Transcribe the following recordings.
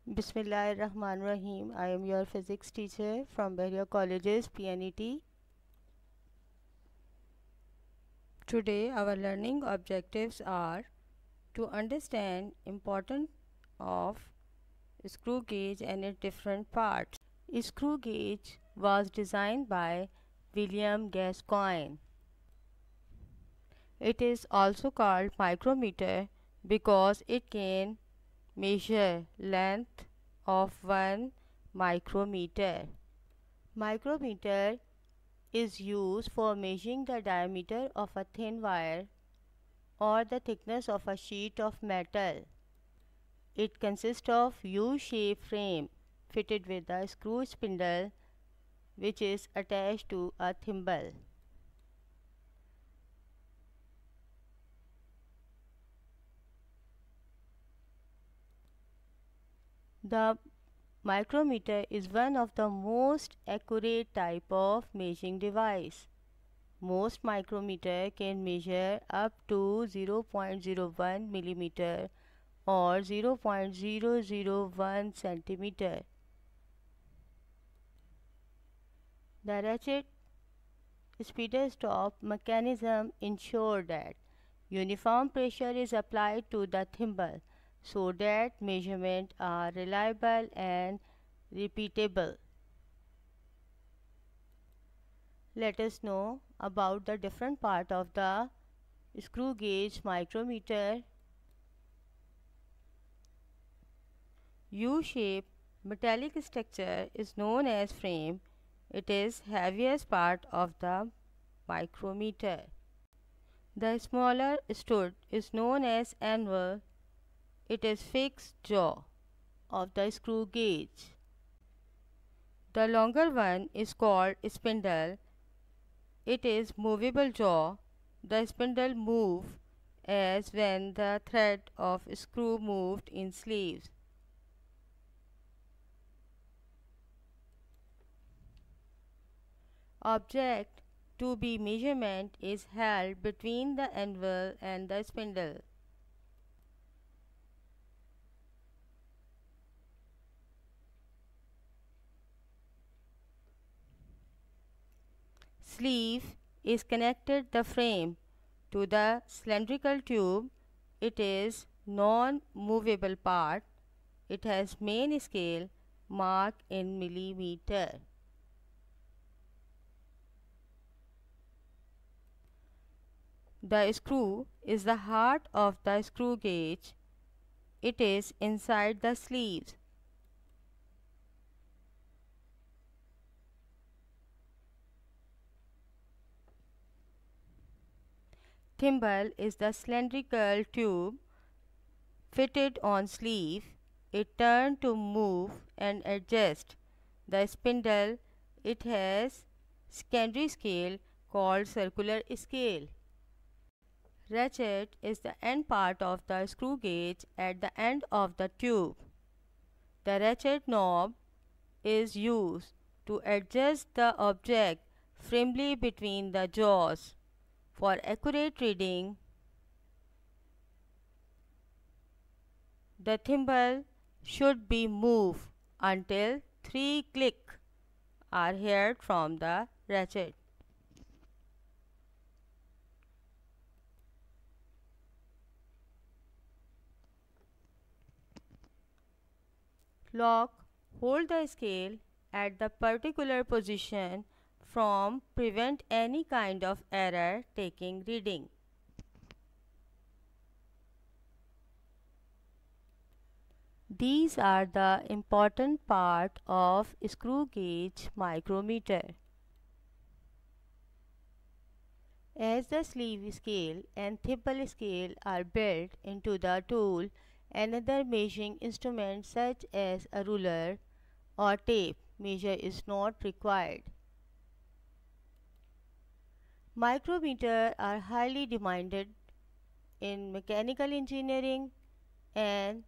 Bismillahirrahmanirrahim. I am your physics teacher from Bahria Colleges, PNET. Today our learning objectives are to understand importance of screw gauge and its different parts. Screw gauge was designed by William Gascoigne. It is also called micrometer because it can measure length of 1 micrometer. Micrometer is used for measuring the diameter of a thin wire or the thickness of a sheet of metal. It consists of U-shaped frame fitted with a screw spindle which is attached to a thimble. The micrometer is one of the most accurate type of measuring device. Most micrometer can measure up to 0.01 millimeter or 0.001 centimeter. The ratchet speeder stop mechanism ensures that uniform pressure is applied to the thimble so that measurements are reliable and repeatable. Let us know about the different part of the screw gauge micrometer. U-shaped metallic structure is known as frame. It is heaviest part of the micrometer. The smaller stud is known as anvil. It is fixed jaw of the screw gauge. The longer one is called spindle. It is movable jaw. The spindle moves as when the thread of screw moved in sleeves. Object to be measurement is held between the anvil and the spindle. Sleeve is connected the frame to the cylindrical tube. It is non-movable part. It has main scale marked in millimeter. The screw is the heart of the screw gauge. It is inside the sleeves. Thimble is the cylindrical tube fitted on sleeve. It turns to move and adjust. The spindle, it has secondary scale called circular scale. Ratchet is the end part of the screw gauge at the end of the tube. The ratchet knob is used to adjust the object firmly between the jaws. For accurate reading, the thimble should be moved until 3 clicks are heard from the ratchet. Lock hold the scale at the particular position from prevent any kind of error taking reading. These are the important part of screw gauge micrometer. As the sleeve scale and thimble scale are built into the tool, another measuring instrument such as a ruler or tape measure is not required. Micrometers are highly demanded in mechanical engineering and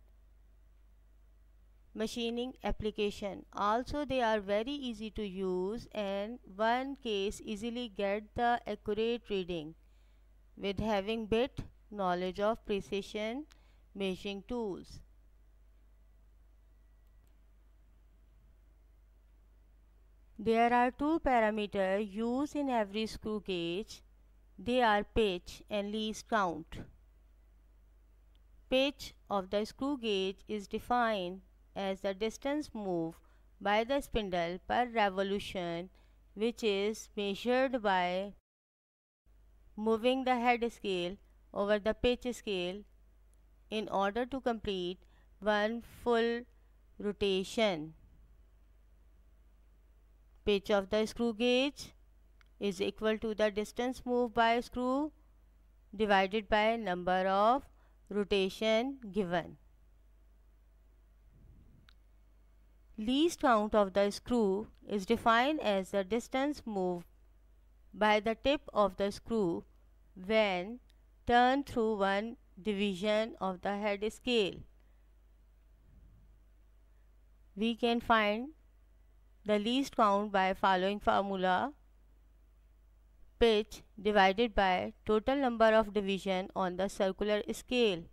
machining application. Also, they are very easy to use and one case easily get the accurate reading with having bit knowledge of precision measuring tools. There are two parameters used in every screw gauge. They are pitch and least count. Pitch of the screw gauge is defined as the distance moved by the spindle per revolution, which is measured by moving the head scale over the pitch scale in order to complete one full rotation. Pitch of the screw gauge is equal to the distance moved by a screw divided by number of rotation given. Least count of the screw is defined as the distance moved by the tip of the screw when turned through one division of the head scale. We can find the least count by following formula: pitch divided by total number of division on the circular scale.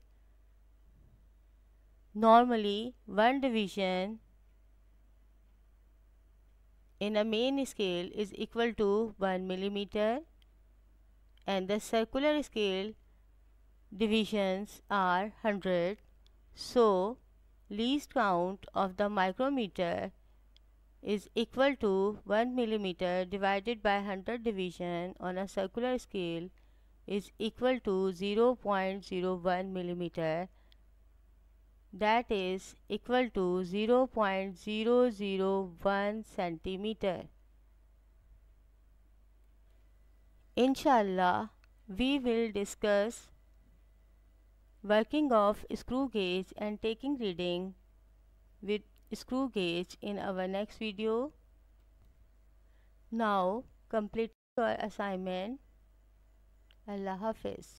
Normally, one division in a main scale is equal to 1 millimeter and the circular scale divisions are 100. So, least count of the micrometer is equal to 1 millimeter divided by 100 division on a circular scale is equal to 0.01 millimeter, that is equal to 0.001 centimeter. Inshallah, we will discuss working of screw gauge and taking reading with screw gauge in our next video. Now complete your assignment. Allah Hafiz.